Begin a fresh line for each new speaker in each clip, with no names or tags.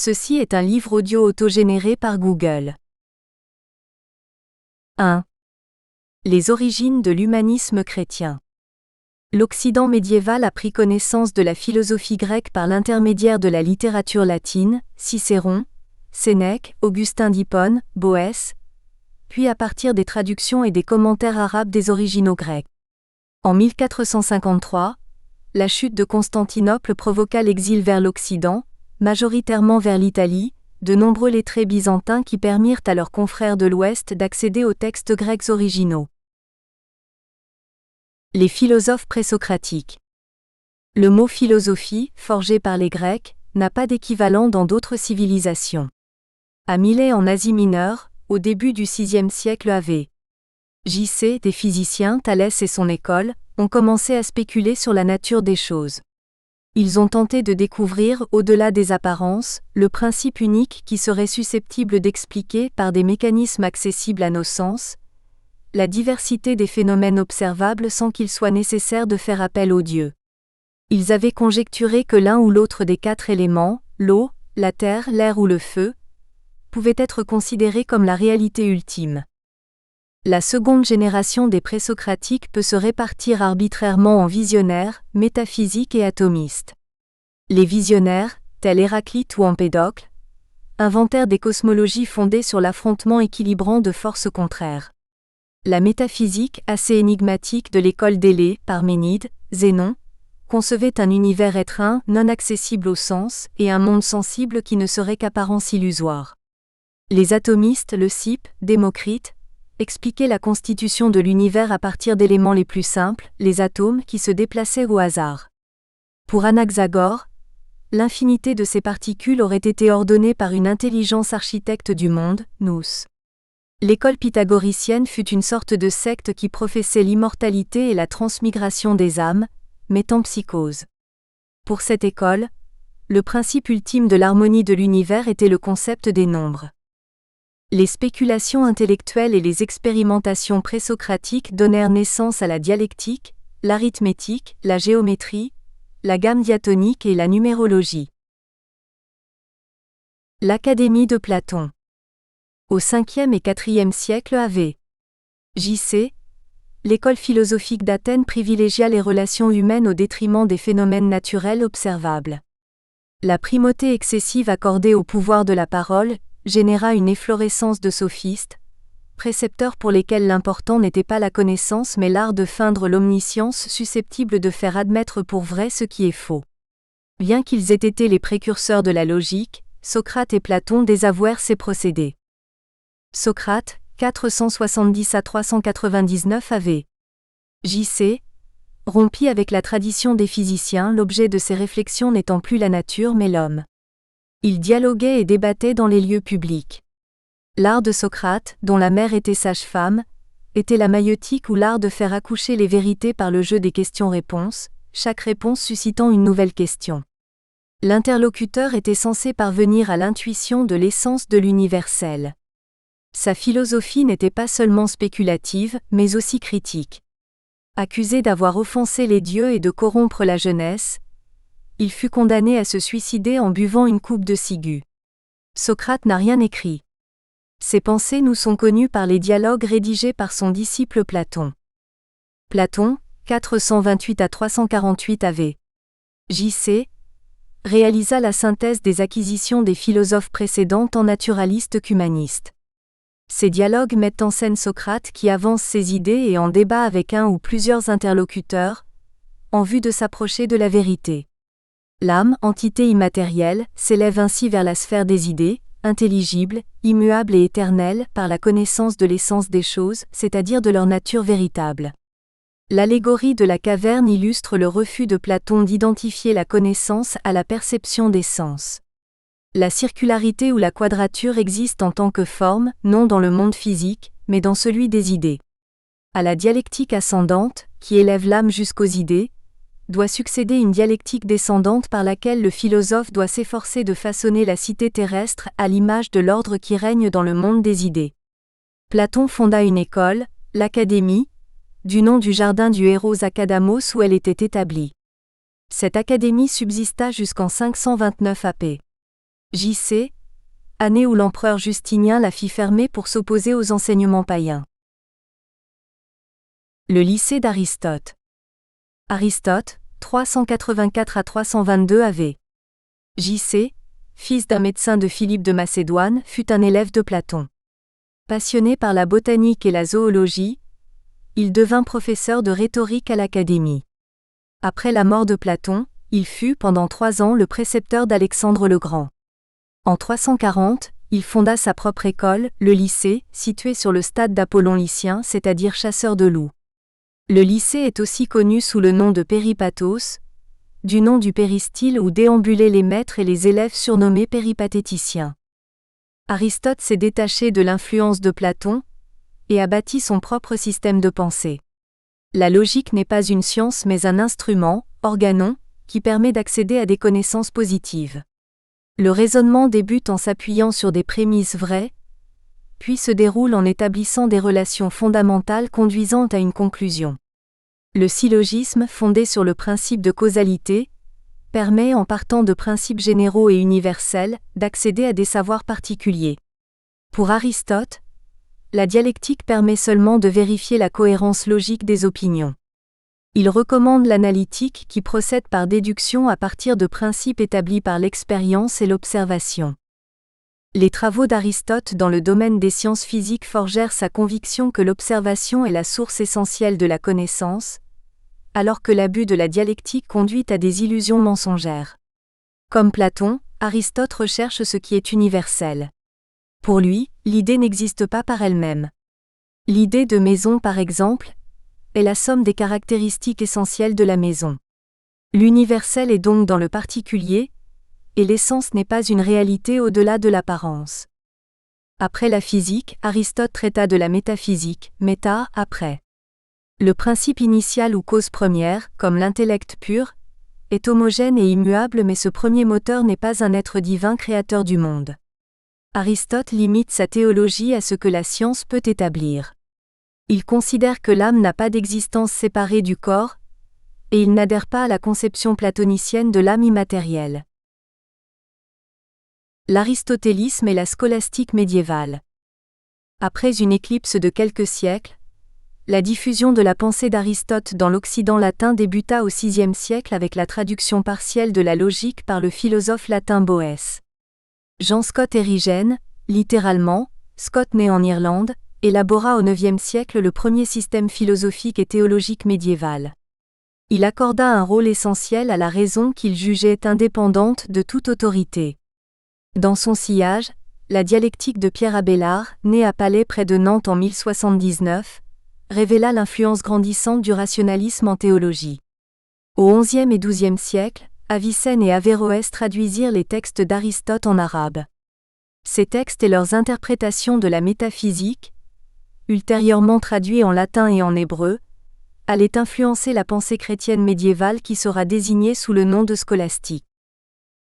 Ceci est un livre audio autogénéré par Google. 1. Les origines de l'humanisme chrétien. L'Occident médiéval a pris connaissance de la philosophie grecque par l'intermédiaire de la littérature latine, Cicéron, Sénèque, Augustin d'Hippone, Boès, puis à partir des traductions et des commentaires arabes des originaux grecs. En 1453, la chute de Constantinople provoqua l'exil vers l'Occident, majoritairement vers l'Italie, de nombreux lettrés byzantins qui permirent à leurs confrères de l'Ouest d'accéder aux textes grecs originaux. Les philosophes présocratiques. Le mot philosophie, forgé par les Grecs, n'a pas d'équivalent dans d'autres civilisations. À Milet en Asie mineure, au début du VIe siècle av. J.C., des physiciens, Thalès et son école, ont commencé à spéculer sur la nature des choses. Ils ont tenté de découvrir, au-delà des apparences, le principe unique qui serait susceptible d'expliquer, par des mécanismes accessibles à nos sens, la diversité des phénomènes observables sans qu'il soit nécessaire de faire appel aux dieux. Ils avaient conjecturé que l'un ou l'autre des 4 éléments, l'eau, la terre, l'air ou le feu, pouvait être considéré comme la réalité ultime. La seconde génération des présocratiques peut se répartir arbitrairement en visionnaires, métaphysiques et atomistes. Les visionnaires, tels Héraclite ou Empédocle, inventèrent des cosmologies fondées sur l'affrontement équilibrant de forces contraires. La métaphysique, assez énigmatique de l'école d'Élée, Parménide, Zénon, concevait un univers étreint, non accessible aux sens, et un monde sensible qui ne serait qu'apparence illusoire. Les atomistes, Leucippe, Démocrite, expliquaient la constitution de l'univers à partir d'éléments les plus simples, les atomes qui se déplaçaient au hasard. Pour Anaxagore, l'infinité de ces particules aurait été ordonnée par une intelligence architecte du monde, Nous. L'école pythagoricienne fut une sorte de secte qui professait l'immortalité et la transmigration des âmes, métempsychose. Pour cette école, le principe ultime de l'harmonie de l'univers était le concept des nombres. Les spéculations intellectuelles et les expérimentations présocratiques donnèrent naissance à la dialectique, l'arithmétique, la géométrie, la gamme diatonique et la numérologie. L'Académie de Platon. Au 5e et 4e siècle av. J.C., l'école philosophique d'Athènes privilégia les relations humaines au détriment des phénomènes naturels observables. La primauté excessive accordée au pouvoir de la parole généra une efflorescence de sophistes, précepteurs pour lesquels l'important n'était pas la connaissance mais l'art de feindre l'omniscience susceptible de faire admettre pour vrai ce qui est faux. Bien qu'ils aient été les précurseurs de la logique, Socrate et Platon désavouèrent ces procédés. Socrate, 470 à 399 av. J.C., rompit avec la tradition des physiciens, l'objet de ses réflexions n'étant plus la nature mais l'homme. Il dialoguait et débattait dans les lieux publics. L'art de Socrate, dont la mère était sage-femme, était la maïeutique ou l'art de faire accoucher les vérités par le jeu des questions-réponses, chaque réponse suscitant une nouvelle question. L'interlocuteur était censé parvenir à l'intuition de l'essence de l'universel. Sa philosophie n'était pas seulement spéculative, mais aussi critique. Accusé d'avoir offensé les dieux et de corrompre la jeunesse, il fut condamné à se suicider en buvant une coupe de ciguë. Socrate n'a rien écrit. Ses pensées nous sont connues par les dialogues rédigés par son disciple Platon. Platon, 428 à 348 av. J.C., réalisa la synthèse des acquisitions des philosophes précédents tant naturalistes qu'humanistes. Ces dialogues mettent en scène Socrate qui avance ses idées et en débat avec un ou plusieurs interlocuteurs, en vue de s'approcher de la vérité. L'âme, entité immatérielle, s'élève ainsi vers la sphère des idées, intelligible, immuable et éternelle, par la connaissance de l'essence des choses, c'est-à-dire de leur nature véritable. L'allégorie de la caverne illustre le refus de Platon d'identifier la connaissance à la perception des sens. La circularité ou la quadrature existe en tant que forme, non dans le monde physique, mais dans celui des idées. À la dialectique ascendante, qui élève l'âme jusqu'aux idées, doit succéder une dialectique descendante par laquelle le philosophe doit s'efforcer de façonner la cité terrestre à l'image de l'ordre qui règne dans le monde des idées. Platon fonda une école, l'Académie, du nom du jardin du héros Acadamos où elle était établie. Cette académie subsista jusqu'en 529 AP. J.C., année où l'empereur Justinien la fit fermer pour s'opposer aux enseignements païens. Le lycée d'Aristote. Aristote, 384 à 322 av. J.C., fils d'un médecin de Philippe de Macédoine, fut un élève de Platon. Passionné par la botanique et la zoologie, il devint professeur de rhétorique à l'Académie. Après la mort de Platon, il fut pendant 3 ans le précepteur d'Alexandre le Grand. En 340, il fonda sa propre école, le lycée, situé sur le stade d'Apollon Lycien, c'est-à-dire chasseur de loups. Le lycée est aussi connu sous le nom de Péripathos, du nom du péristyle où déambulaient les maîtres et les élèves surnommés péripatéticiens. Aristote s'est détaché de l'influence de Platon et a bâti son propre système de pensée. La logique n'est pas une science mais un instrument, organon, qui permet d'accéder à des connaissances positives. Le raisonnement débute en s'appuyant sur des prémices vraies, puis se déroule en établissant des relations fondamentales conduisant à une conclusion. Le syllogisme, fondé sur le principe de causalité, permet, en partant de principes généraux et universels, d'accéder à des savoirs particuliers. Pour Aristote, la dialectique permet seulement de vérifier la cohérence logique des opinions. Il recommande l'analytique qui procède par déduction à partir de principes établis par l'expérience et l'observation. Les travaux d'Aristote dans le domaine des sciences physiques forgèrent sa conviction que l'observation est la source essentielle de la connaissance, alors que l'abus de la dialectique conduit à des illusions mensongères. Comme Platon, Aristote recherche ce qui est universel. Pour lui, l'idée n'existe pas par elle-même. L'idée de maison, par exemple, est la somme des caractéristiques essentielles de la maison. L'universel est donc dans le particulier, et l'essence n'est pas une réalité au-delà de l'apparence. Après la physique, Aristote traita de la métaphysique, méta, après. Le principe initial ou cause première, comme l'intellect pur, est homogène et immuable mais ce premier moteur n'est pas un être divin créateur du monde. Aristote limite sa théologie à ce que la science peut établir. Il considère que l'âme n'a pas d'existence séparée du corps, et il n'adhère pas à la conception platonicienne de l'âme immatérielle. L'aristotélisme et la scolastique médiévale. Après une éclipse de quelques siècles, la diffusion de la pensée d'Aristote dans l'Occident latin débuta au VIe siècle avec la traduction partielle de la logique par le philosophe latin Boès. Jean Scott Erigen, littéralement, Scott né en Irlande, élabora au IXe siècle le premier système philosophique et théologique médiéval. Il accorda un rôle essentiel à la raison qu'il jugeait indépendante de toute autorité. Dans son sillage, la dialectique de Pierre Abélard, né à Palais près de Nantes en 1079, révéla l'influence grandissante du rationalisme en théologie. Au XIe et XIIe siècle, Avicenne et Averroès traduisirent les textes d'Aristote en arabe. Ces textes et leurs interprétations de la métaphysique, ultérieurement traduits en latin et en hébreu, allaient influencer la pensée chrétienne médiévale qui sera désignée sous le nom de scolastique.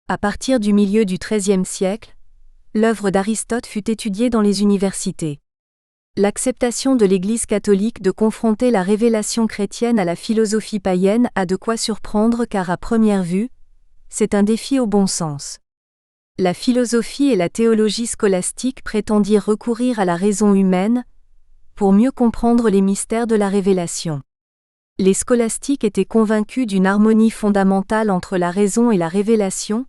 À partir du milieu du XIIIe siècle, l'œuvre d'Aristote fut étudiée dans les universités. L'acceptation de l'Église catholique de confronter la révélation chrétienne à la philosophie païenne a de quoi surprendre car à première vue, c'est un défi au bon sens. La philosophie et la théologie scolastique prétendirent recourir à la raison humaine pour mieux comprendre les mystères de la révélation. Les scolastiques étaient convaincus d'une harmonie fondamentale entre la raison et la révélation,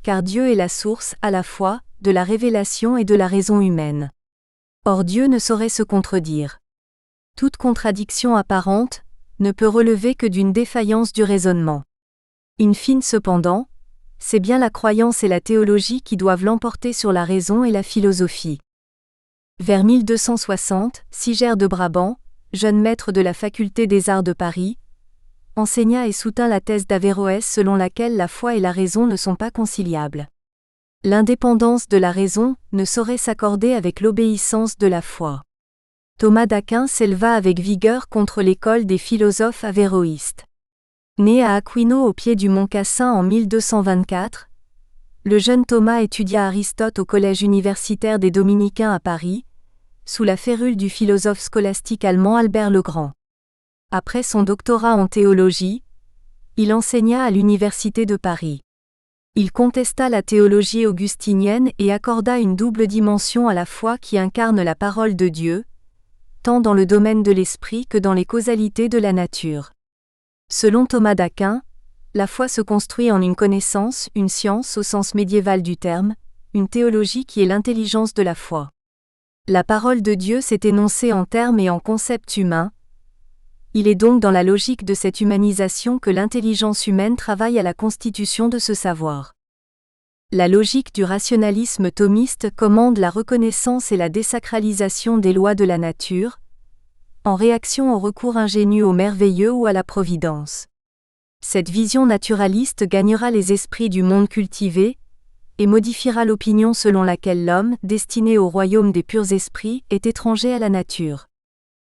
car Dieu est la source, à la fois, de la révélation et de la raison humaine. Or Dieu ne saurait se contredire. Toute contradiction apparente ne peut relever que d'une défaillance du raisonnement. In fine cependant, c'est bien la croyance et la théologie qui doivent l'emporter sur la raison et la philosophie. Vers 1260, Sigère de Brabant, jeune maître de la faculté des arts de Paris, enseigna et soutint la thèse d'Averroès selon laquelle la foi et la raison ne sont pas conciliables. L'indépendance de la raison ne saurait s'accorder avec l'obéissance de la foi. Thomas d'Aquin s'éleva avec vigueur contre l'école des philosophes averroïstes. Né à Aquino au pied du mont Cassin en 1224, le jeune Thomas étudia Aristote au collège universitaire des Dominicains à Paris, sous la férule du philosophe scolastique allemand Albert le Grand. Après son doctorat en théologie, il enseigna à l'université de Paris. Il contesta la théologie augustinienne et accorda une double dimension à la foi qui incarne la parole de Dieu, tant dans le domaine de l'esprit que dans les causalités de la nature. Selon Thomas d'Aquin, la foi se construit en une connaissance, une science au sens médiéval du terme, une théologie qui est l'intelligence de la foi. La parole de Dieu s'est énoncée en termes et en concepts humains. Il est donc dans la logique de cette humanisation que l'intelligence humaine travaille à la constitution de ce savoir. La logique du rationalisme thomiste commande la reconnaissance et la désacralisation des lois de la nature, en réaction au recours ingénu au merveilleux ou à la providence. Cette vision naturaliste gagnera les esprits du monde cultivé, et modifiera l'opinion selon laquelle l'homme, destiné au royaume des purs esprits, est étranger à la nature.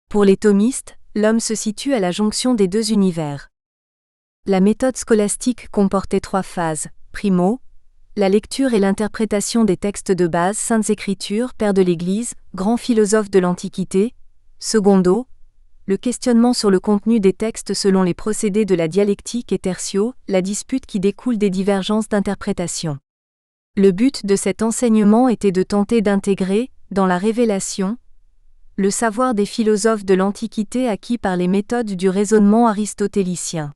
Pour les thomistes, l'homme se situe à la jonction des deux univers. La méthode scolastique comportait 3 phases. Primo, la lecture et l'interprétation des textes de base, Saintes Écritures, Père de l'Église, grand philosophe de l'Antiquité. Secondo, le questionnement sur le contenu des textes selon les procédés de la dialectique, et tertio, la dispute qui découle des divergences d'interprétation. Le but de cet enseignement était de tenter d'intégrer, dans la révélation, le savoir des philosophes de l'Antiquité acquis par les méthodes du raisonnement aristotélicien.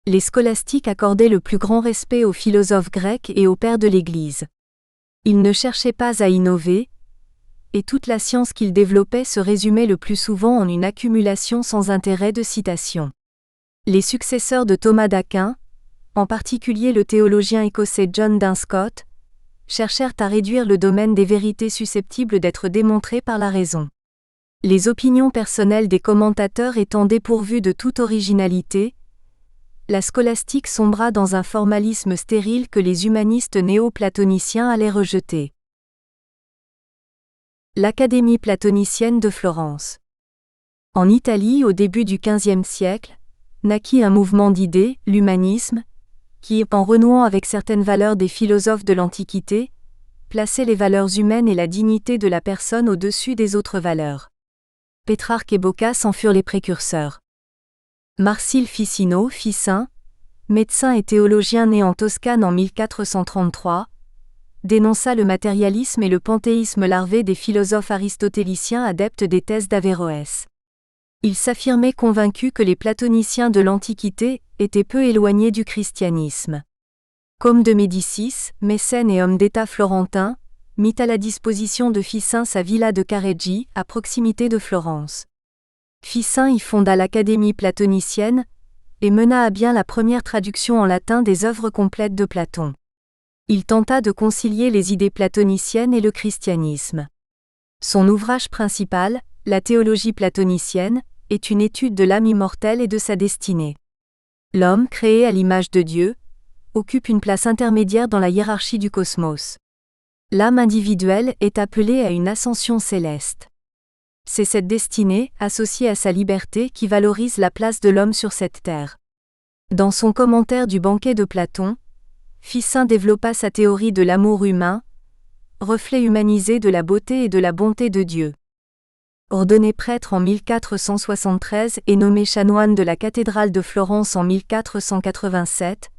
Les scolastiques accordaient le plus grand respect aux philosophes grecs et aux pères de l'Église. Ils ne cherchaient pas à innover, et toute la science qu'ils développaient se résumait le plus souvent en une accumulation sans intérêt de citations. Les successeurs de Thomas d'Aquin, en particulier le théologien écossais John Dun Scott, cherchèrent à réduire le domaine des vérités susceptibles d'être démontrées par la raison. Les opinions personnelles des commentateurs étant dépourvues de toute originalité, la scolastique sombra dans un formalisme stérile que les humanistes néo-platoniciens allaient rejeter. L'Académie platonicienne de Florence. En Italie, au début du XVe siècle, naquit un mouvement d'idées, l'humanisme, qui, en renouant avec certaines valeurs des philosophes de l'Antiquité, plaçait les valeurs humaines et la dignité de la personne au-dessus des autres valeurs. Pétrarque et Boccace en furent les précurseurs. Marcile Ficino, Ficin, médecin et théologien né en Toscane en 1433, dénonça le matérialisme et le panthéisme larvé des philosophes aristotéliciens adeptes des thèses d'Averroès. Il s'affirmait convaincu que les platoniciens de l'Antiquité étaient peu éloignés du christianisme. Comte de Médicis, mécène et homme d'État florentin, mit à la disposition de Ficin sa villa de Careggi, à proximité de Florence. Ficin y fonda l'Académie platonicienne, et mena à bien la première traduction en latin des œuvres complètes de Platon. Il tenta de concilier les idées platoniciennes et le christianisme. Son ouvrage principal, La théologie platonicienne, est une étude de l'âme immortelle et de sa destinée. L'homme, créé à l'image de Dieu, occupe une place intermédiaire dans la hiérarchie du cosmos. L'âme individuelle est appelée à une ascension céleste. C'est cette destinée, associée à sa liberté, qui valorise la place de l'homme sur cette terre. Dans son commentaire du banquet de Platon, Ficin développa sa théorie de l'amour humain, reflet humanisé de la beauté et de la bonté de Dieu. Ordonné prêtre en 1473 et nommé chanoine de la cathédrale de Florence en 1487,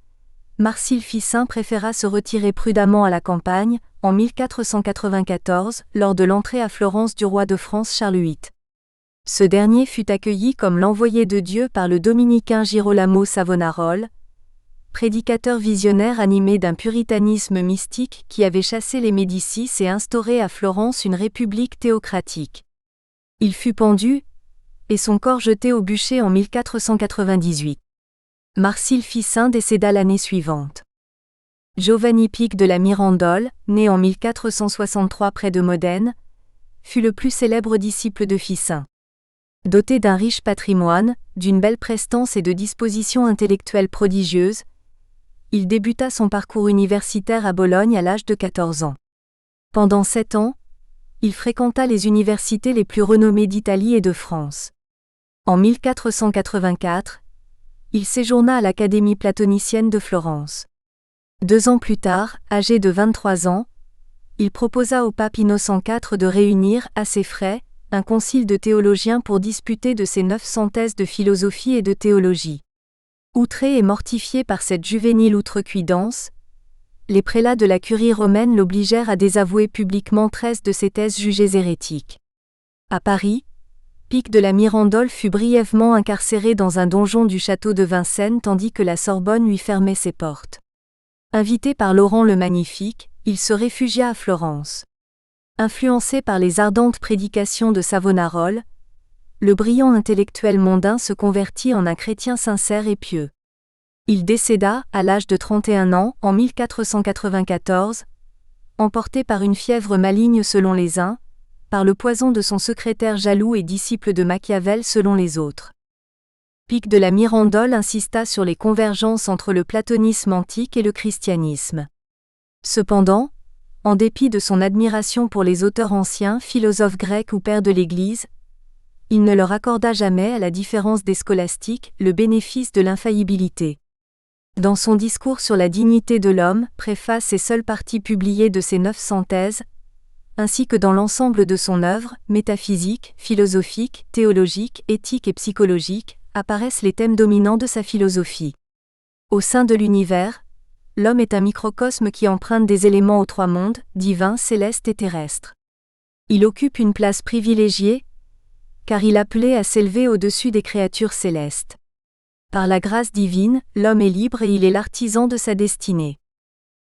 Marcile Ficin préféra se retirer prudemment à la campagne, en 1494, lors de l'entrée à Florence du roi de France Charles VIII. Ce dernier fut accueilli comme l'envoyé de Dieu par le dominicain Girolamo Savonarole, prédicateur visionnaire animé d'un puritanisme mystique qui avait chassé les Médicis et instauré à Florence une république théocratique. Il fut pendu, et son corps jeté au bûcher en 1498. Marcile Ficin décéda l'année suivante. Giovanni Pic de la Mirandole, né en 1463 près de Modène, fut le plus célèbre disciple de Ficin. Doté d'un riche patrimoine, d'une belle prestance et de dispositions intellectuelles prodigieuses, il débuta son parcours universitaire à Bologne à l'âge de 14 ans. Pendant 7 ans, il fréquenta les universités les plus renommées d'Italie et de France. En 1484, il séjourna à l'Académie platonicienne de Florence. 2 ans plus tard, âgé de 23 ans, il proposa au pape Innocent IV de réunir, à ses frais, un concile de théologiens pour disputer de ses 900 thèses de philosophie et de théologie. Outré et mortifié par cette juvénile outrecuidance, les prélats de la curie romaine l'obligèrent à désavouer publiquement 13 de ses thèses jugées hérétiques. À Paris, Pic de la Mirandole fut brièvement incarcéré dans un donjon du château de Vincennes tandis que la Sorbonne lui fermait ses portes. Invité par Laurent le Magnifique, il se réfugia à Florence. Influencé par les ardentes prédications de Savonarola, le brillant intellectuel mondain se convertit en un chrétien sincère et pieux. Il décéda, à l'âge de 31 ans, en 1494, emporté par une fièvre maligne selon les uns, par le poison de son secrétaire jaloux et disciple de Machiavel selon les autres. Pic de la Mirandole insista sur les convergences entre le platonisme antique et le christianisme. Cependant, en dépit de son admiration pour les auteurs anciens, philosophes grecs ou pères de l'Église, il ne leur accorda jamais, à la différence des scolastiques, le bénéfice de l'infaillibilité. Dans son discours sur la dignité de l'homme, préface et seule partie publiée de ses 900 thèses, ainsi que dans l'ensemble de son œuvre, métaphysique, philosophique, théologique, éthique et psychologique, apparaissent les thèmes dominants de sa philosophie. Au sein de l'univers, l'homme est un microcosme qui emprunte des éléments aux trois mondes, divin, céleste et terrestre. Il occupe une place privilégiée, car il appelait à s'élever au-dessus des créatures célestes. Par la grâce divine, l'homme est libre et il est l'artisan de sa destinée.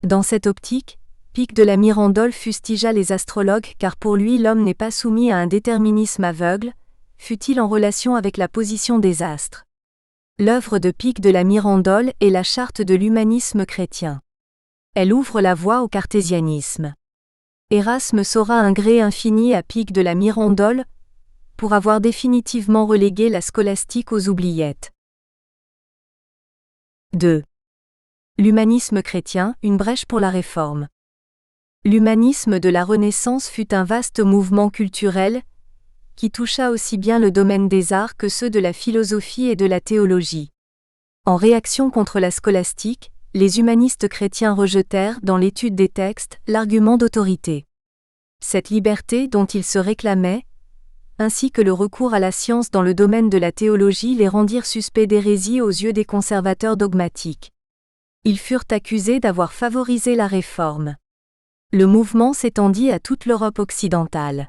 Dans cette optique, Pic de la Mirandole fustigea les astrologues car pour lui l'homme n'est pas soumis à un déterminisme aveugle, fût-il en relation avec la position des astres. L'œuvre de Pic de la Mirandole est la charte de l'humanisme chrétien. Elle ouvre la voie au cartésianisme. Erasme saura un gré infini à Pic de la Mirandole, pour avoir définitivement relégué la scolastique aux oubliettes. 2. L'humanisme chrétien, une brèche pour la réforme. L'humanisme de la Renaissance fut un vaste mouvement culturel, qui toucha aussi bien le domaine des arts que ceux de la philosophie et de la théologie. En réaction contre la scolastique, les humanistes chrétiens rejetèrent, dans l'étude des textes, l'argument d'autorité. Cette liberté dont ils se réclamaient, ainsi que le recours à la science dans le domaine de la théologie les rendirent suspects d'hérésie aux yeux des conservateurs dogmatiques. Ils furent accusés d'avoir favorisé la réforme. Le mouvement s'étendit à toute l'Europe occidentale.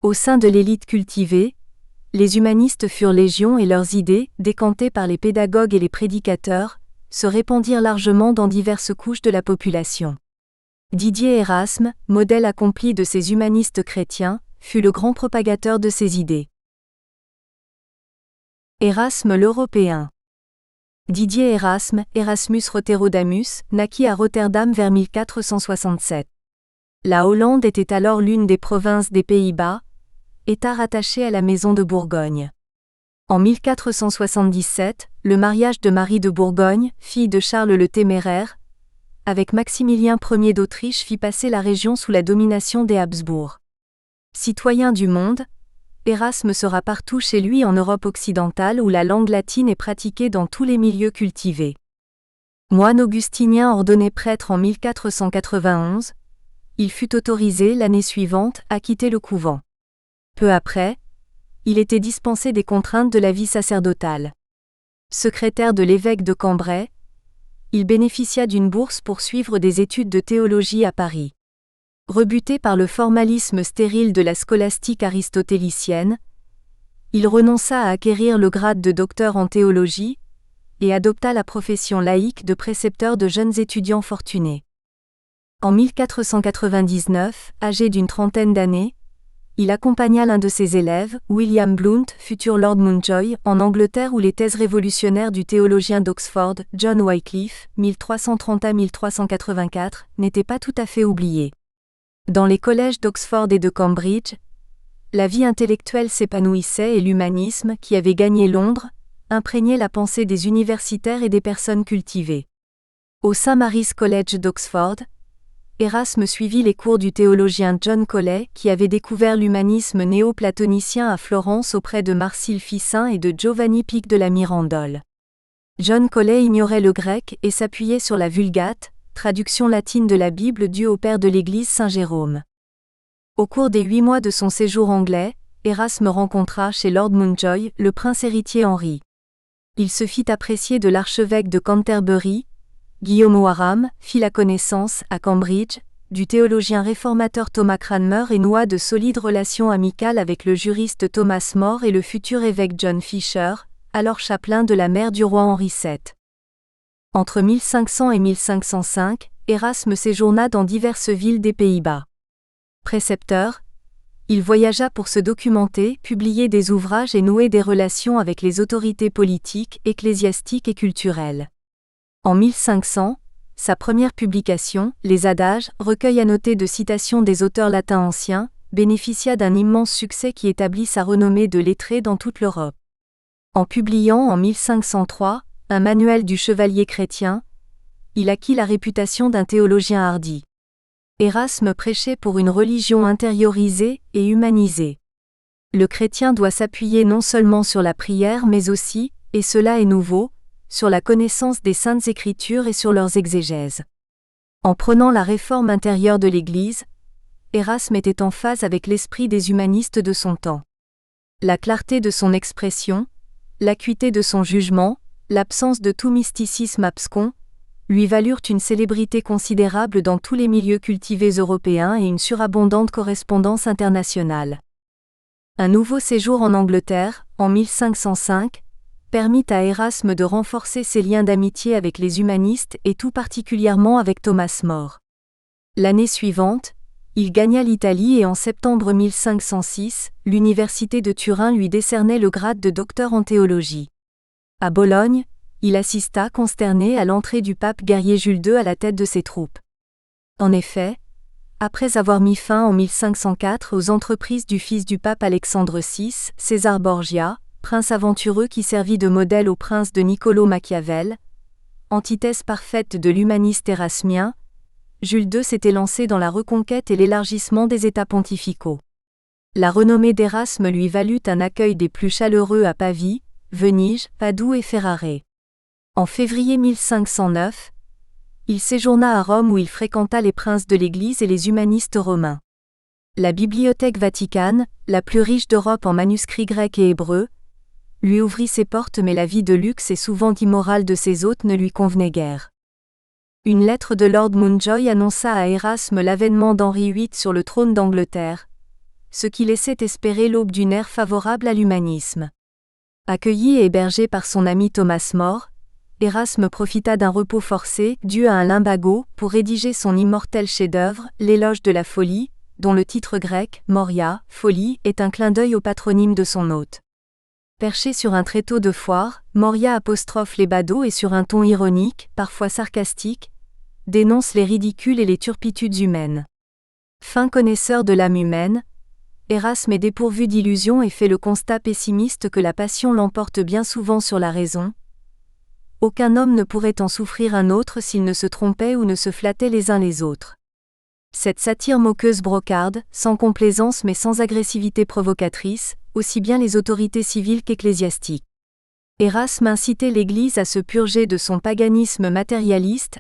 Au sein de l'élite cultivée, les humanistes furent légion et leurs idées, décantées par les pédagogues et les prédicateurs, se répandirent largement dans diverses couches de la population. Didier Erasme, modèle accompli de ces humanistes chrétiens, fut le grand propagateur de ces idées. Erasme l'Européen. Didier Erasme, Erasmus Roterodamus, naquit à Rotterdam vers 1467. La Hollande était alors l'une des provinces des Pays-Bas, État rattaché à la Maison de Bourgogne. En 1477, le mariage de Marie de Bourgogne, fille de Charles le Téméraire, avec Maximilien Ier d'Autriche fit passer la région sous la domination des Habsbourg. Citoyen du monde, Erasme sera partout chez lui en Europe occidentale où la langue latine est pratiquée dans tous les milieux cultivés. Moine augustinien ordonné prêtre en 1491, il fut autorisé l'année suivante à quitter le couvent. Peu après, il était dispensé des contraintes de la vie sacerdotale. Secrétaire de l'évêque de Cambrai, il bénéficia d'une bourse pour suivre des études de théologie à Paris. Rebuté par le formalisme stérile de la scolastique aristotélicienne, il renonça à acquérir le grade de docteur en théologie et adopta la profession laïque de précepteur de jeunes étudiants fortunés. En 1499, âgé d'une trentaine d'années, il accompagna l'un de ses élèves, William Blount, futur Lord Mountjoy, en Angleterre où les thèses révolutionnaires du théologien d'Oxford, John Wycliffe, 1330 à 1384, n'étaient pas tout à fait oubliées. Dans les collèges d'Oxford et de Cambridge, la vie intellectuelle s'épanouissait et l'humanisme, qui avait gagné Londres, imprégnait la pensée des universitaires et des personnes cultivées. Au St. Mary's College d'Oxford, Erasme suivit les cours du théologien John Colet qui avait découvert l'humanisme néo-platonicien à Florence auprès de Marcille Ficin et de Giovanni Pic de la Mirandole. John Colet ignorait le grec et s'appuyait sur la Vulgate, traduction latine de la Bible due au père de l'Église Saint Jérôme. Au cours des 8 mois de son séjour anglais, Erasme rencontra chez Lord Mountjoy le prince héritier Henri. Il se fit apprécier de l'archevêque de Canterbury, Guillaume Warham fit la connaissance, à Cambridge, du théologien réformateur Thomas Cranmer et noua de solides relations amicales avec le juriste Thomas More et le futur évêque John Fisher, alors chapelain de la mère du roi Henri VII. Entre 1500 et 1505, Erasme séjourna dans diverses villes des Pays-Bas. Précepteur, il voyagea pour se documenter, publier des ouvrages et nouer des relations avec les autorités politiques, ecclésiastiques et culturelles. En 1500, sa première publication, Les Adages, recueil annoté de citations des auteurs latins anciens, bénéficia d'un immense succès qui établit sa renommée de lettré dans toute l'Europe. En publiant en 1503, un manuel du chevalier chrétien, il acquit la réputation d'un théologien hardi. Erasme prêchait pour une religion intériorisée et humanisée. Le chrétien doit s'appuyer non seulement sur la prière mais aussi, et cela est nouveau, sur la connaissance des Saintes Écritures et sur leurs exégèses. En prônant la réforme intérieure de l'Église, Erasme était en phase avec l'esprit des humanistes de son temps. La clarté de son expression, l'acuité de son jugement, l'absence de tout mysticisme abscon, lui valurent une célébrité considérable dans tous les milieux cultivés européens et une surabondante correspondance internationale. Un nouveau séjour en Angleterre, en 1505, permit à Erasme de renforcer ses liens d'amitié avec les humanistes et tout particulièrement avec Thomas More. L'année suivante, il gagna l'Italie et en septembre 1506, l'université de Turin lui décernait le grade de docteur en théologie. À Bologne, il assista consterné à l'entrée du pape guerrier Jules II à la tête de ses troupes. En effet, après avoir mis fin en 1504 aux entreprises du fils du pape Alexandre VI, César Borgia, prince aventureux qui servit de modèle au prince de Niccolò Machiavel, antithèse parfaite de l'humaniste érasmien, Jules II s'était lancé dans la reconquête et l'élargissement des États pontificaux. La renommée d'Erasme lui valut un accueil des plus chaleureux à Pavie, Venise, Padoue et Ferrare. En février 1509, il séjourna à Rome où il fréquenta les princes de l'Église et les humanistes romains. La Bibliothèque Vaticane, la plus riche d'Europe en manuscrits grecs et hébreux, lui ouvrit ses portes mais la vie de luxe et souvent immorale de ses hôtes ne lui convenait guère. Une lettre de Lord Mountjoy annonça à Erasme l'avènement d'Henri VIII sur le trône d'Angleterre, ce qui laissait espérer l'aube d'une ère favorable à l'humanisme. Accueilli et hébergé par son ami Thomas More, Erasme profita d'un repos forcé, dû à un lumbago, pour rédiger son immortel chef-d'œuvre, l'Éloge de la folie, dont le titre grec, Moria, folie, est un clin d'œil au patronyme de son hôte. Perché sur un tréteau de foire, Moria apostrophe les badauds et sur un ton ironique, parfois sarcastique, dénonce les ridicules et les turpitudes humaines. Fin connaisseur de l'âme humaine, Erasme est dépourvu d'illusions et fait le constat pessimiste que la passion l'emporte bien souvent sur la raison. Aucun homme ne pourrait en souffrir un autre s'il ne se trompait ou ne se flattait les uns les autres. Cette satire moqueuse brocarde, sans complaisance mais sans agressivité provocatrice, aussi bien les autorités civiles qu'ecclésiastiques. Erasme incitait l'Église à se purger de son paganisme matérialiste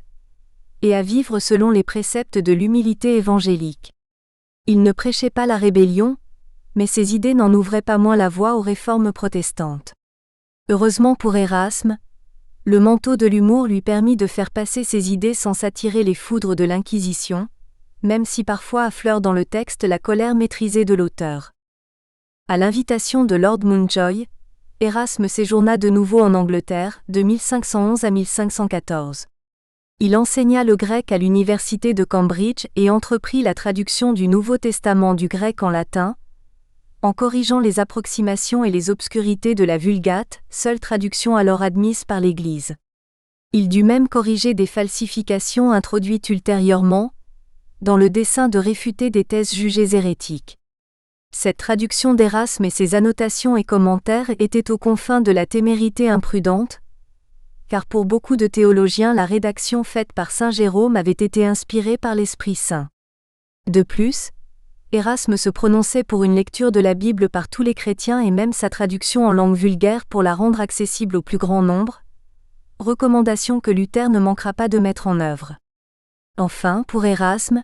et à vivre selon les préceptes de l'humilité évangélique. Il ne prêchait pas la rébellion, mais ses idées n'en ouvraient pas moins la voie aux réformes protestantes. Heureusement pour Erasme, le manteau de l'humour lui permit de faire passer ses idées sans s'attirer les foudres de l'Inquisition, même si parfois affleure dans le texte la colère maîtrisée de l'auteur. À l'invitation de Lord Mountjoy, Erasme séjourna de nouveau en Angleterre, de 1511 à 1514. Il enseigna le grec à l'université de Cambridge et entreprit la traduction du Nouveau Testament du grec en latin, en corrigeant les approximations et les obscurités de la Vulgate, seule traduction alors admise par l'Église. Il dut même corriger des falsifications introduites ultérieurement, dans le dessein de réfuter des thèses jugées hérétiques. Cette traduction d'Erasme et ses annotations et commentaires étaient aux confins de la témérité imprudente, car pour beaucoup de théologiens la rédaction faite par saint Jérôme avait été inspirée par l'Esprit Saint. De plus, Erasme se prononçait pour une lecture de la Bible par tous les chrétiens et même sa traduction en langue vulgaire pour la rendre accessible au plus grand nombre, recommandation que Luther ne manquera pas de mettre en œuvre. Enfin, pour Erasme,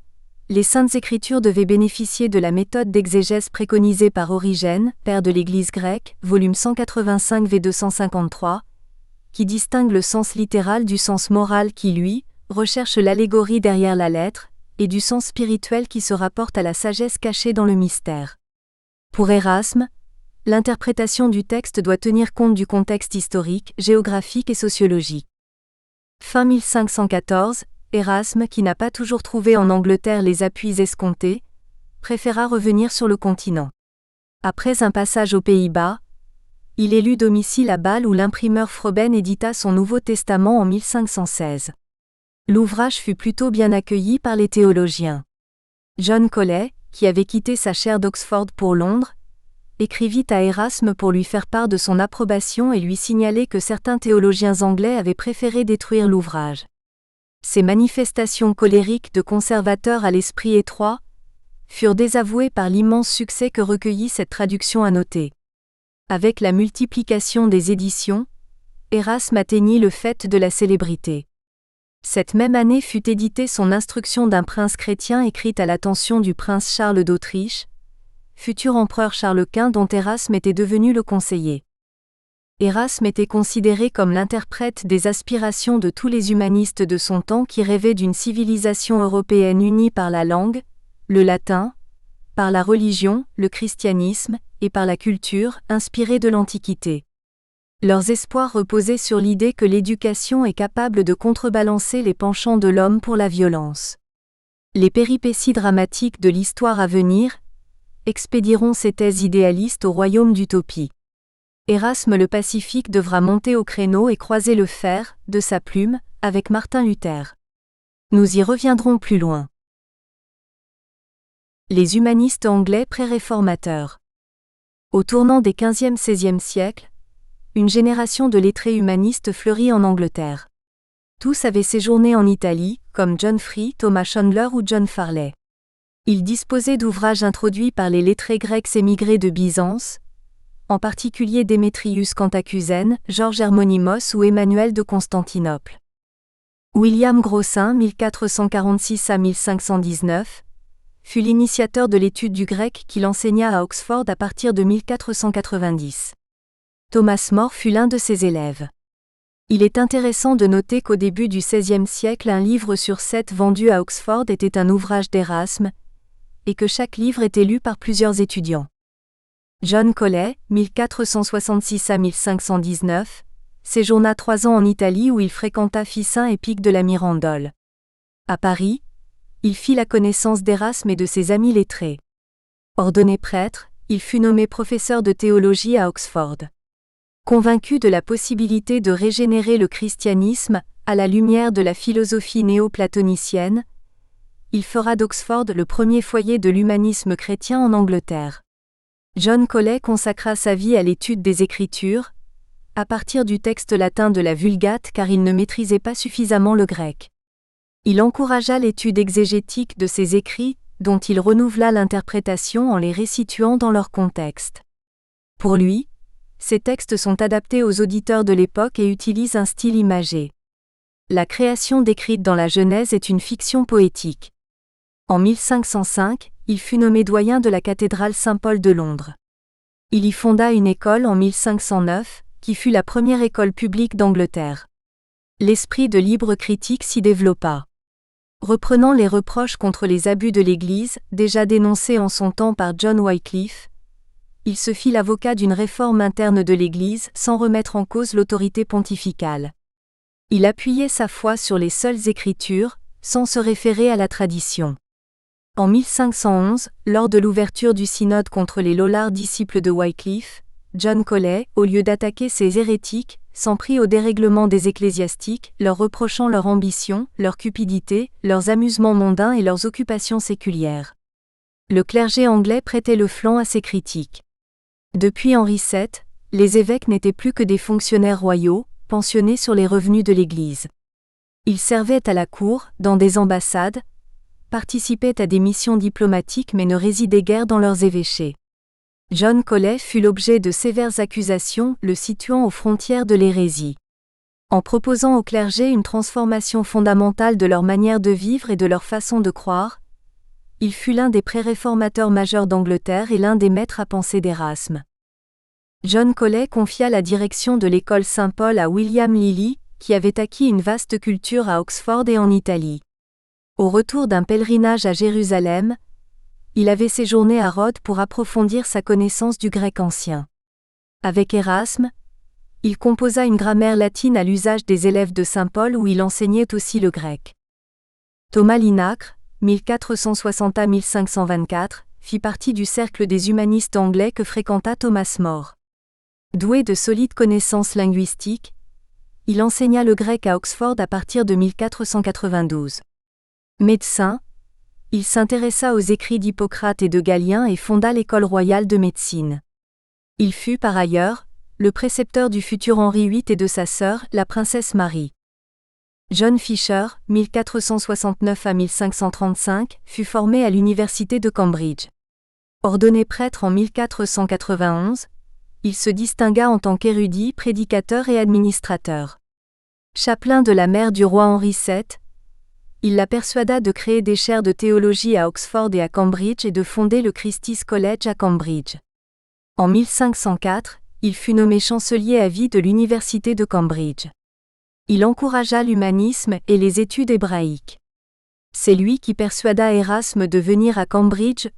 les Saintes Écritures devaient bénéficier de la méthode d'exégèse préconisée par Origène, père de l'Église grecque, volume 185 v 253, qui distingue le sens littéral du sens moral qui, lui, recherche l'allégorie derrière la lettre, et du sens spirituel qui se rapporte à la sagesse cachée dans le mystère. Pour Érasme, l'interprétation du texte doit tenir compte du contexte historique, géographique et sociologique. Fin 1514, Érasme, qui n'a pas toujours trouvé en Angleterre les appuis escomptés, préféra revenir sur le continent. Après un passage aux Pays-Bas, il élut domicile à Bâle où l'imprimeur Froben édita son Nouveau Testament en 1516. L'ouvrage fut plutôt bien accueilli par les théologiens. John Colet, qui avait quitté sa chaire d'Oxford pour Londres, écrivit à Érasme pour lui faire part de son approbation et lui signaler que certains théologiens anglais avaient préféré détruire l'ouvrage. Ces manifestations colériques de conservateurs à l'esprit étroit furent désavouées par l'immense succès que recueillit cette traduction annotée. Avec la multiplication des éditions, Érasme atteignit le faîte de la célébrité. Cette même année fut éditée son Instruction d'un prince chrétien écrite à l'attention du prince Charles d'Autriche, futur empereur Charles Quint dont Érasme était devenu le conseiller. Érasme était considéré comme l'interprète des aspirations de tous les humanistes de son temps qui rêvaient d'une civilisation européenne unie par la langue, le latin, par la religion, le christianisme, et par la culture, inspirée de l'Antiquité. Leurs espoirs reposaient sur l'idée que l'éducation est capable de contrebalancer les penchants de l'homme pour la violence. Les péripéties dramatiques de l'histoire à venir expédieront ces thèses idéalistes au royaume d'utopie. Érasme le Pacifique devra monter au créneau et croiser le fer, de sa plume, avec Martin Luther. Nous y reviendrons plus loin. Les humanistes anglais pré-réformateurs. Au tournant des 15e-16e siècles, une génération de lettrés humanistes fleurit en Angleterre. Tous avaient séjourné en Italie, comme John Free, Thomas Chandler ou John Farley. Ils disposaient d'ouvrages introduits par les lettrés grecs émigrés de Byzance, en particulier Démétrius Cantacuzène, Georges Hermonymos ou Emmanuel de Constantinople. William Grocyn, 1446 à 1519, fut l'initiateur de l'étude du grec qu'il enseigna à Oxford à partir de 1490. Thomas More fut l'un de ses élèves. Il est intéressant de noter qu'au début du XVIe siècle, un livre sur 7 vendu à Oxford était un ouvrage d'Érasme, et que chaque livre était lu par plusieurs étudiants. John Colet, 1466 à 1519, séjourna 3 ans en Italie où il fréquenta Ficin et Pic de la Mirandole. À Paris, il fit la connaissance d'Érasme et de ses amis lettrés. Ordonné prêtre, il fut nommé professeur de théologie à Oxford. Convaincu de la possibilité de régénérer le christianisme à la lumière de la philosophie néo-platonicienne, il fera d'Oxford le premier foyer de l'humanisme chrétien en Angleterre. John Colet consacra sa vie à l'étude des Écritures, à partir du texte latin de la Vulgate car il ne maîtrisait pas suffisamment le grec. Il encouragea l'étude exégétique de ces écrits, dont il renouvela l'interprétation en les resituant dans leur contexte. Pour lui, ces textes sont adaptés aux auditeurs de l'époque et utilisent un style imagé. La création décrite dans la Genèse est une fiction poétique. En 1505, il fut nommé doyen de la cathédrale Saint-Paul de Londres. Il y fonda une école en 1509, qui fut la première école publique d'Angleterre. L'esprit de libre critique s'y développa. Reprenant les reproches contre les abus de l'Église, déjà dénoncés en son temps par John Wycliffe, il se fit l'avocat d'une réforme interne de l'Église sans remettre en cause l'autorité pontificale. Il appuyait sa foi sur les seules Écritures, sans se référer à la tradition. En 1511, lors de l'ouverture du synode contre les Lollards disciples de Wycliffe, John Colet, au lieu d'attaquer ces hérétiques, s'en prit au dérèglement des ecclésiastiques, leur reprochant leur ambition, leur cupidité, leurs amusements mondains et leurs occupations séculières. Le clergé anglais prêtait le flanc à ces critiques. Depuis Henri VII, les évêques n'étaient plus que des fonctionnaires royaux, pensionnés sur les revenus de l'Église. Ils servaient à la cour, dans des ambassades, participaient à des missions diplomatiques mais ne résidaient guère dans leurs évêchés. John Colet fut l'objet de sévères accusations, le situant aux frontières de l'hérésie. En proposant au clergé une transformation fondamentale de leur manière de vivre et de leur façon de croire, il fut l'un des pré-réformateurs majeurs d'Angleterre et l'un des maîtres à penser d'Érasme. John Colet confia la direction de l'école Saint-Paul à William Lilly, qui avait acquis une vaste culture à Oxford et en Italie. Au retour d'un pèlerinage à Jérusalem, il avait séjourné à Rhodes pour approfondir sa connaissance du grec ancien. Avec Erasme, il composa une grammaire latine à l'usage des élèves de saint Paul où il enseignait aussi le grec. Thomas Linacre, 1460 à 1524, fit partie du cercle des humanistes anglais que fréquenta Thomas More. Doué de solides connaissances linguistiques, il enseigna le grec à Oxford à partir de 1492. Médecin, il s'intéressa aux écrits d'Hippocrate et de Galien et fonda l'école royale de médecine. Il fut par ailleurs le précepteur du futur Henri VIII et de sa sœur, la princesse Marie. John Fisher, 1469 à 1535, fut formé à l'université de Cambridge. Ordonné prêtre en 1491, il se distingua en tant qu'érudit, prédicateur et administrateur. Chapelain de la mère du roi Henri VII, il la persuada de créer des chaires de théologie à Oxford et à Cambridge et de fonder le Christ's College à Cambridge. En 1504, il fut nommé chancelier à vie de l'université de Cambridge. Il encouragea l'humanisme et les études hébraïques. C'est lui qui persuada Erasme de venir à Cambridge,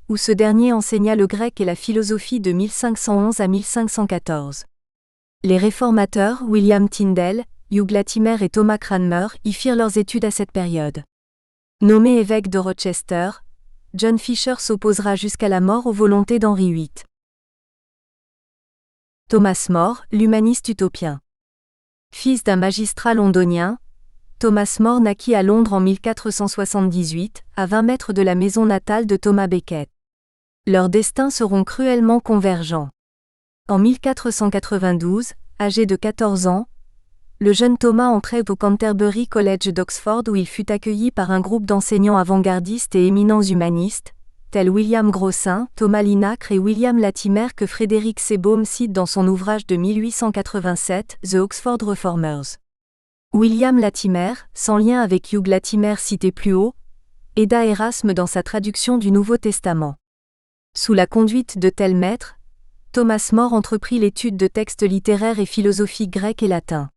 où ce dernier enseigna le grec et la philosophie de 1511 à 1514. Les réformateurs William Tyndale, Hugh Latimer et Thomas Cranmer y firent leurs études à cette période. Nommé évêque de Rochester, John Fisher s'opposera jusqu'à la mort aux volontés d'Henri VIII. Thomas More, l'humaniste utopien. Fils d'un magistrat londonien, Thomas More naquit à Londres en 1478, à 20 mètres de la maison natale de Thomas Becket. Leurs destins seront cruellement convergents. En 1492, âgé de 14 ans, le jeune Thomas entrait au Canterbury College d'Oxford où il fut accueilli par un groupe d'enseignants avant-gardistes et éminents humanistes, tels William Grocyn, Thomas Linacre et William Latimer que Frédéric Seebohm cite dans son ouvrage de 1887, The Oxford Reformers. William Latimer, sans lien avec Hugh Latimer cité plus haut, aida Erasme dans sa traduction du Nouveau Testament. Sous la conduite de tels maîtres, Thomas More entreprit l'étude de textes littéraires et philosophiques grecs et latins.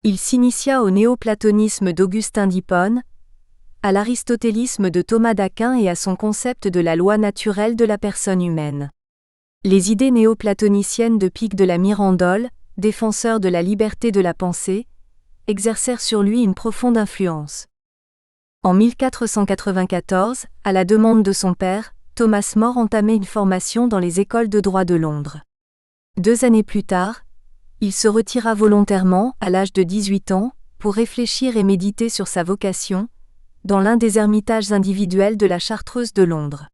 Il s'initia au néoplatonisme d'Augustin d'Hippone, à l'aristotélisme de Thomas d'Aquin et à son concept de la loi naturelle de la personne humaine. Les idées néoplatoniciennes de Pic de la Mirandole, défenseur de la liberté de la pensée, exercèrent sur lui une profonde influence. En 1494, à la demande de son père, Thomas More entamait une formation dans les écoles de droit de Londres. 2 années plus tard, il se retira volontairement, à l'âge de 18 ans, pour réfléchir et méditer sur sa vocation, dans l'un des ermitages individuels de la Chartreuse de Londres.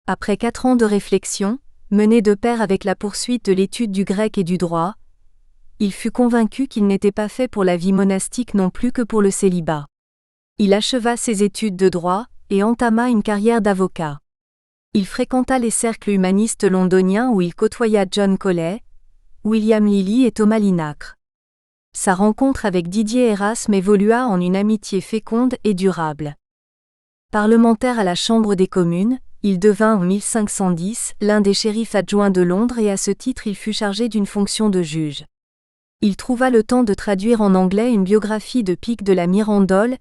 Après 4 ans de réflexion, menés de pair avec la poursuite de l'étude du grec et du droit, il fut convaincu qu'il n'était pas fait pour la vie monastique non plus que pour le célibat. Il acheva ses études de droit, et entama une carrière d'avocat. Il fréquenta les cercles humanistes londoniens où il côtoya John Collet, William Lilly et Thomas Linacre. Sa rencontre avec Didier Erasme évolua en une amitié féconde et durable. Parlementaire à la Chambre des communes, il devint en 1510 l'un des shérifs adjoints de Londres et à ce titre il fut chargé d'une fonction de juge. Il trouva le temps de traduire en anglais une biographie de Pic de la Mirandole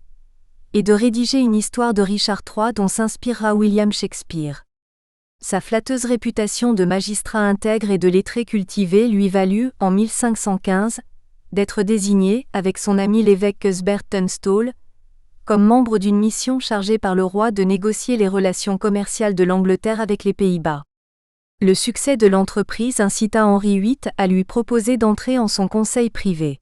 et de rédiger une histoire de Richard III dont s'inspirera William Shakespeare. Sa flatteuse réputation de magistrat intègre et de lettré cultivé lui valut, en 1515, d'être désigné, avec son ami l'évêque Cuthbert Tunstall, comme membre d'une mission chargée par le roi de négocier les relations commerciales de l'Angleterre avec les Pays-Bas. Le succès de l'entreprise incita Henri VIII à lui proposer d'entrer en son conseil privé.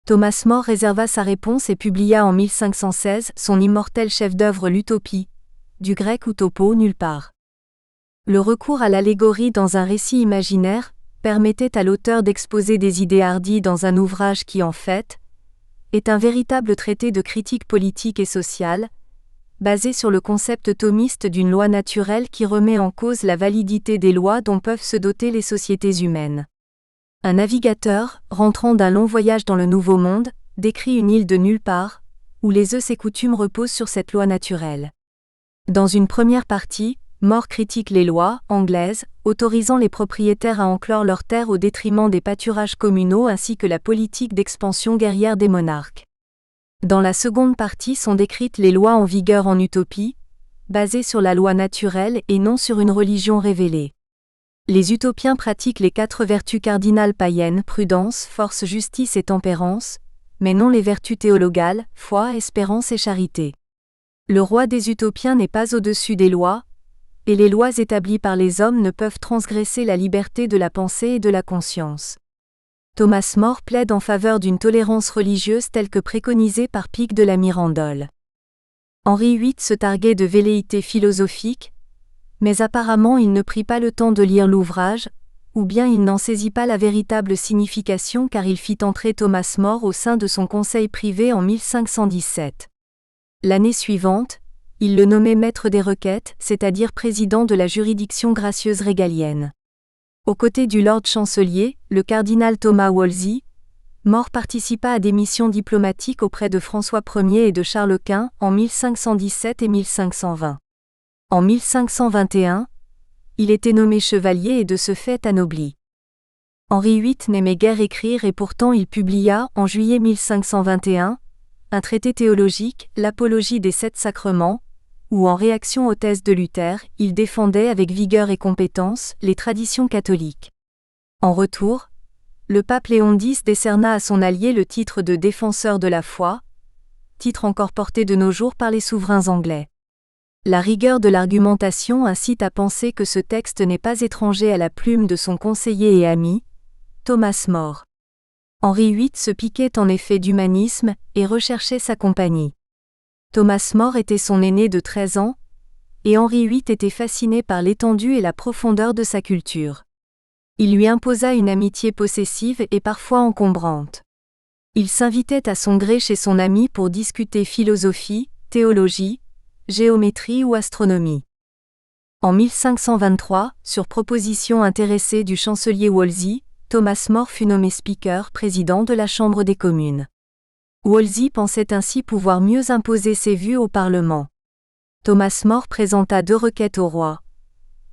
Thomas More réserva sa réponse et publia en 1516 son immortel chef-d'œuvre L'Utopie, du grec utopo nulle part. Le recours à l'allégorie dans un récit imaginaire permettait à l'auteur d'exposer des idées hardies dans un ouvrage qui en fait est un véritable traité de critique politique et sociale, basé sur le concept thomiste d'une loi naturelle qui remet en cause la validité des lois dont peuvent se doter les sociétés humaines. Un navigateur, rentrant d'un long voyage dans le Nouveau Monde, décrit une île de nulle part, où les us et coutumes reposent sur cette loi naturelle. Dans une première partie, More critique les lois, anglaises, autorisant les propriétaires à enclore leurs terres au détriment des pâturages communaux ainsi que la politique d'expansion guerrière des monarques. Dans la seconde partie sont décrites les lois en vigueur en utopie, basées sur la loi naturelle et non sur une religion révélée. Les utopiens pratiquent les 4 vertus cardinales païennes, prudence, force, justice et tempérance, mais non les vertus théologales, foi, espérance et charité. Le roi des utopiens n'est pas au-dessus des lois, et les lois établies par les hommes ne peuvent transgresser la liberté de la pensée et de la conscience. Thomas More plaide en faveur d'une tolérance religieuse telle que préconisée par Pic de la Mirandole. Henri VIII se targuait de velléité philosophique, mais apparemment il ne prit pas le temps de lire l'ouvrage, ou bien il n'en saisit pas la véritable signification car il fit entrer Thomas More au sein de son conseil privé en 1517. L'année suivante, il le nommait maître des requêtes, c'est-à-dire président de la juridiction gracieuse régalienne. Aux côtés du Lord Chancelier, le cardinal Thomas Wolsey, More participa à des missions diplomatiques auprès de François Ier et de Charles Quint en 1517 et 1520. En 1521, il était nommé chevalier et de ce fait anobli. Henri VIII n'aimait guère écrire et pourtant il publia, en juillet 1521, un traité théologique, l'Apologie des 7 sacrements, où en réaction aux thèses de Luther, il défendait avec vigueur et compétence les traditions catholiques. En retour, le pape Léon X décerna à son allié le titre de défenseur de la foi, titre encore porté de nos jours par les souverains anglais. La rigueur de l'argumentation incite à penser que ce texte n'est pas étranger à la plume de son conseiller et ami, Thomas More. Henri VIII se piquait en effet d'humanisme et recherchait sa compagnie. Thomas More était son aîné de 13 ans, et Henri VIII était fasciné par l'étendue et la profondeur de sa culture. Il lui imposa une amitié possessive et parfois encombrante. Il s'invitait à son gré chez son ami pour discuter philosophie, théologie, géométrie ou astronomie. En 1523, sur proposition intéressée du chancelier Wolsey, Thomas More fut nommé speaker, président de la Chambre des communes. Wolsey pensait ainsi pouvoir mieux imposer ses vues au Parlement. Thomas More présenta 2 requêtes au roi.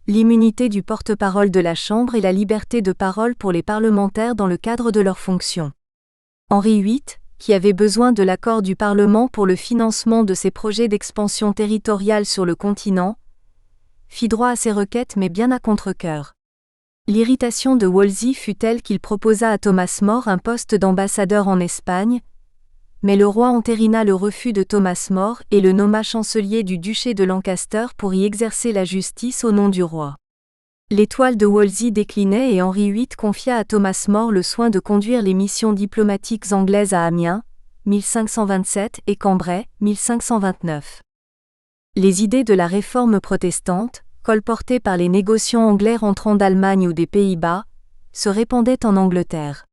L'immunité du porte-parole de la Chambre et la liberté de parole pour les parlementaires dans le cadre de leurs fonctions. Henri VIII, qui avait besoin de l'accord du Parlement pour le financement de ses projets d'expansion territoriale sur le continent, fit droit à ces requêtes mais bien à contre-cœur. L'irritation de Wolsey fut telle qu'il proposa à Thomas More un poste d'ambassadeur en Espagne, mais le roi entérina le refus de Thomas More et le nomma chancelier du duché de Lancaster pour y exercer la justice au nom du roi. L'étoile de Wolsey déclinait et Henri VIII confia à Thomas More le soin de conduire les missions diplomatiques anglaises à Amiens, 1527, et Cambrai, 1529. Les idées de la réforme protestante, colportées par les négociants anglais rentrant d'Allemagne ou des Pays-Bas, se répandaient en Angleterre.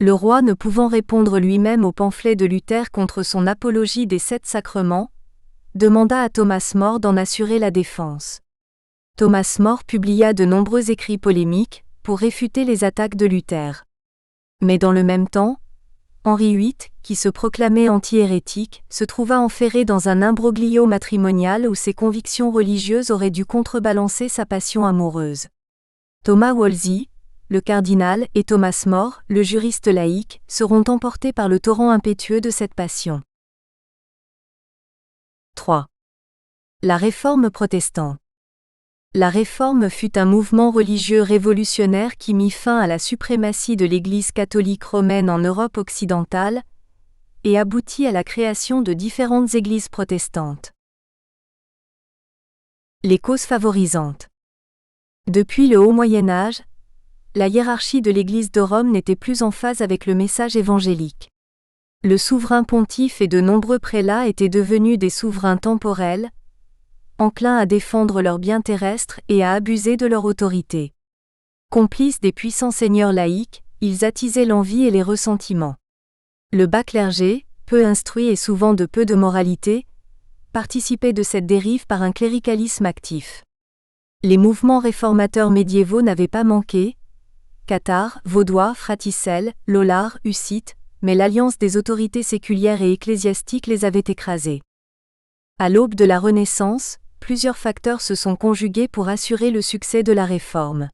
Le roi ne pouvant répondre lui-même au pamphlet de Luther contre son apologie des 7 sacrements, demanda à Thomas More d'en assurer la défense. Thomas More publia de nombreux écrits polémiques pour réfuter les attaques de Luther. Mais dans le même temps, Henri VIII, qui se proclamait anti-hérétique, se trouva enferré dans un imbroglio matrimonial où ses convictions religieuses auraient dû contrebalancer sa passion amoureuse. Thomas Wolsey, le cardinal, et Thomas More, le juriste laïque, seront emportés par le torrent impétueux de cette passion. 3. La Réforme protestante. La Réforme fut un mouvement religieux révolutionnaire qui mit fin à la suprématie de l'Église catholique romaine en Europe occidentale et aboutit à la création de différentes églises protestantes. Les causes favorisantes. Depuis le Haut Moyen Âge, la hiérarchie de l'Église de Rome n'était plus en phase avec le message évangélique. Le souverain pontife et de nombreux prélats étaient devenus des souverains temporels, enclins à défendre leurs biens terrestres et à abuser de leur autorité. Complices des puissants seigneurs laïcs, ils attisaient l'envie et les ressentiments. Le bas clergé, peu instruit et souvent de peu de moralité, participait de cette dérive par un cléricalisme actif. Les mouvements réformateurs médiévaux n'avaient pas manqué, cathares, vaudois, fraticelles, lollards, hussites, mais l'alliance des autorités séculières et ecclésiastiques les avait écrasés. À l'aube de la Renaissance, plusieurs facteurs se sont conjugués pour assurer le succès de la réforme.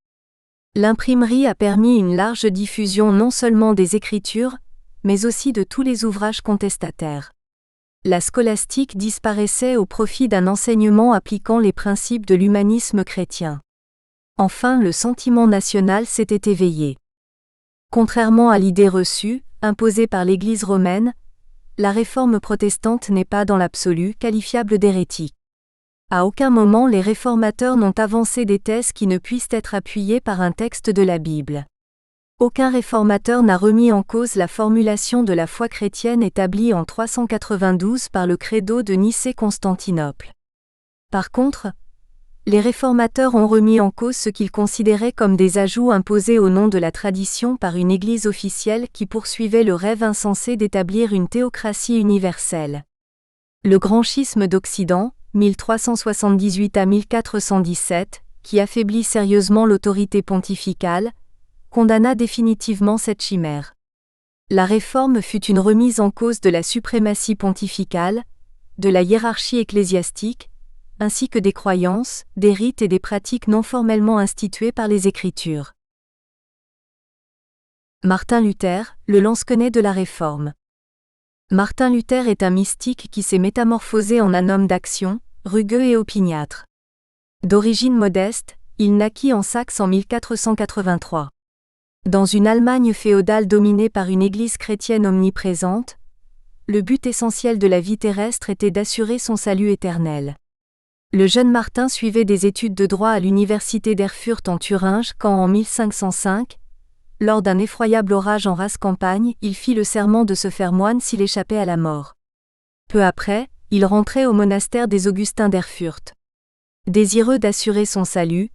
L'imprimerie a permis une large diffusion non seulement des Écritures, mais aussi de tous les ouvrages contestataires. La scolastique disparaissait au profit d'un enseignement appliquant les principes de l'humanisme chrétien. Enfin, le sentiment national s'était éveillé. Contrairement à l'idée reçue, imposée par l'Église romaine, la réforme protestante n'est pas dans l'absolu qualifiable d'hérétique. À aucun moment les réformateurs n'ont avancé des thèses qui ne puissent être appuyées par un texte de la Bible. Aucun réformateur n'a remis en cause la formulation de la foi chrétienne établie en 392 par le Credo de Nicée-Constantinople. Par contre, les réformateurs ont remis en cause ce qu'ils considéraient comme des ajouts imposés au nom de la tradition par une Église officielle qui poursuivait le rêve insensé d'établir une théocratie universelle. Le Grand Schisme d'Occident, 1378 à 1417, qui affaiblit sérieusement l'autorité pontificale, condamna définitivement cette chimère. La réforme fut une remise en cause de la suprématie pontificale, de la hiérarchie ecclésiastique, ainsi que des croyances, des rites et des pratiques non formellement instituées par les Écritures. Martin Luther, le lansquenet de la Réforme. Martin Luther est un mystique qui s'est métamorphosé en un homme d'action, rugueux et opiniâtre. D'origine modeste, il naquit en Saxe en 1483. Dans une Allemagne féodale dominée par une Église chrétienne omniprésente, le but essentiel de la vie terrestre était d'assurer son salut éternel. Le jeune Martin suivait des études de droit à l'université d'Erfurt en Thuringe quand en 1505, lors d'un effroyable orage en rase campagne, il fit le serment de se faire moine s'il échappait à la mort. Peu après, il rentrait au monastère des Augustins d'Erfurt. Désireux d'assurer son salut,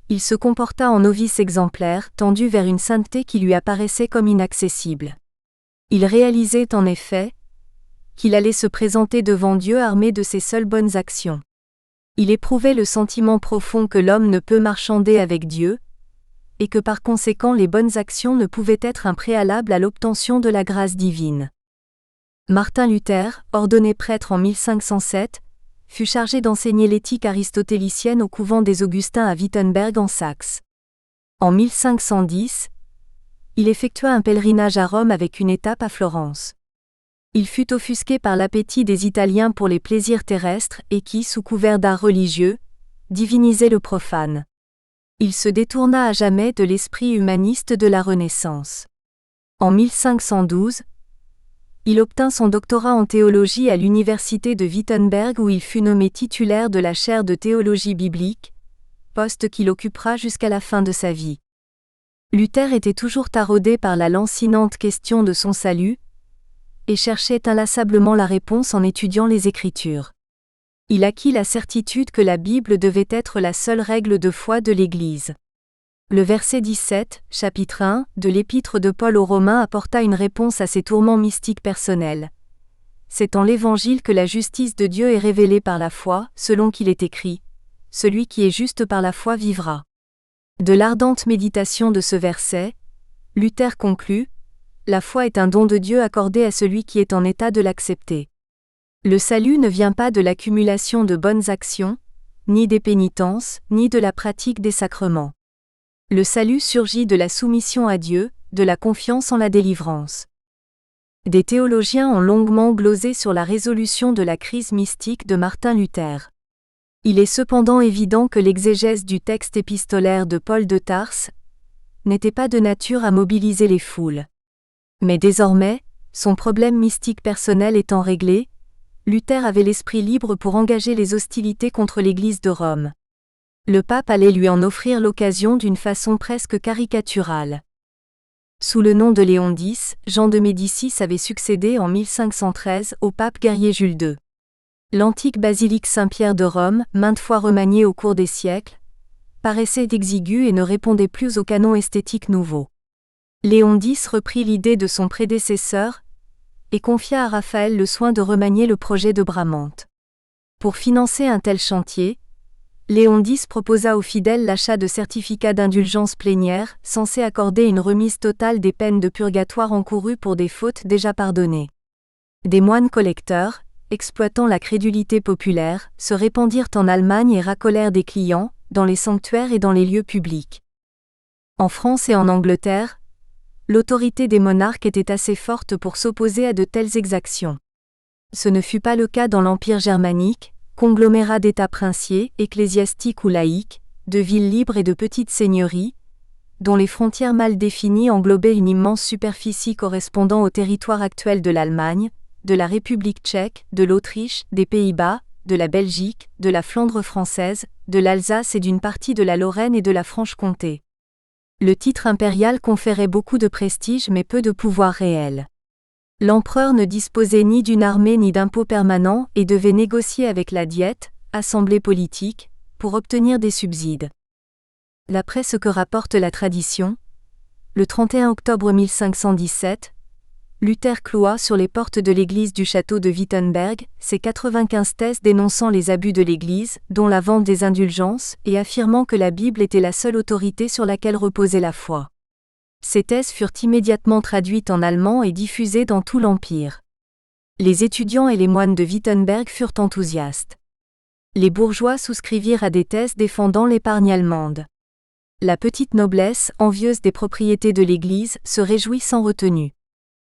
il se comporta en novice exemplaire, tendu vers une sainteté qui lui apparaissait comme inaccessible. Il réalisait en effet qu'il allait se présenter devant Dieu armé de ses seules bonnes actions. Il éprouvait le sentiment profond que l'homme ne peut marchander avec Dieu, et que par conséquent les bonnes actions ne pouvaient être un préalable à l'obtention de la grâce divine. Martin Luther, ordonné prêtre en 1507, fut chargé d'enseigner l'éthique aristotélicienne au couvent des Augustins à Wittenberg en Saxe. En 1510, il effectua un pèlerinage à Rome avec une étape à Florence. Il fut offusqué par l'appétit des Italiens pour les plaisirs terrestres et qui, sous couvert d'art religieux, divinisaient le profane. Il se détourna à jamais de l'esprit humaniste de la Renaissance. En 1512, il obtint son doctorat en théologie à l'université de Wittenberg où il fut nommé titulaire de la chaire de théologie biblique, poste qu'il occupera jusqu'à la fin de sa vie. Luther était toujours taraudé par la lancinante question de son salut, et cherchait inlassablement la réponse en étudiant les Écritures. Il acquit la certitude que la Bible devait être la seule règle de foi de l'Église. Le verset 17, chapitre 1, de l'Épître de Paul aux Romains apporta une réponse à ses tourments mystiques personnels. C'est en l'Évangile que la justice de Dieu est révélée par la foi, selon qu'il est écrit « Celui qui est juste par la foi vivra ». De l'ardente méditation de ce verset, Luther conclut « La foi est un don de Dieu accordé à celui qui est en état de l'accepter. Le salut ne vient pas de l'accumulation de bonnes actions, ni des pénitences, ni de la pratique des sacrements. Le salut surgit de la soumission à Dieu, de la confiance en la délivrance. » Des théologiens ont longuement glosé sur la résolution de la crise mystique de Martin Luther. Il est cependant évident que l'exégèse du texte épistolaire de Paul de Tarse n'était pas de nature à mobiliser les foules. Mais désormais, son problème mystique personnel étant réglé, Luther avait l'esprit libre pour engager les hostilités contre l'Église de Rome. Le pape allait lui en offrir l'occasion d'une façon presque caricaturale. Sous le nom de Léon X, Jean de Médicis avait succédé en 1513 au pape guerrier Jules II. L'antique basilique Saint-Pierre de Rome, maintes fois remaniée au cours des siècles, paraissait exiguë et ne répondait plus aux canons esthétiques nouveaux. Léon X reprit l'idée de son prédécesseur et confia à Raphaël le soin de remanier le projet de Bramante. Pour financer un tel chantier, Léon X proposa aux fidèles l'achat de certificats d'indulgence plénière, censés accorder une remise totale des peines de purgatoire encourues pour des fautes déjà pardonnées. Des moines collecteurs, exploitant la crédulité populaire, se répandirent en Allemagne et racolèrent des clients, dans les sanctuaires et dans les lieux publics. En France et en Angleterre, l'autorité des monarques était assez forte pour s'opposer à de telles exactions. Ce ne fut pas le cas dans l'Empire germanique, conglomérat d'États princiers, ecclésiastiques ou laïques, de villes libres et de petites seigneuries, dont les frontières mal définies englobaient une immense superficie correspondant au territoire actuel de l'Allemagne, de la République tchèque, de l'Autriche, des Pays-Bas, de la Belgique, de la Flandre française, de l'Alsace et d'une partie de la Lorraine et de la Franche-Comté. Le titre impérial conférait beaucoup de prestige mais peu de pouvoir réel. L'empereur ne disposait ni d'une armée ni d'impôts permanents et devait négocier avec la Diète, assemblée politique, pour obtenir des subsides. D'après ce que rapporte la tradition, le 31 octobre 1517, Luther cloua sur les portes de l'église du château de Wittenberg ses 95 thèses dénonçant les abus de l'église, dont la vente des indulgences, et affirmant que la Bible était la seule autorité sur laquelle reposait la foi. Ces thèses furent immédiatement traduites en allemand et diffusées dans tout l'Empire. Les étudiants et les moines de Wittenberg furent enthousiastes. Les bourgeois souscrivirent à des thèses défendant l'épargne allemande. La petite noblesse, envieuse des propriétés de l'Église, se réjouit sans retenue.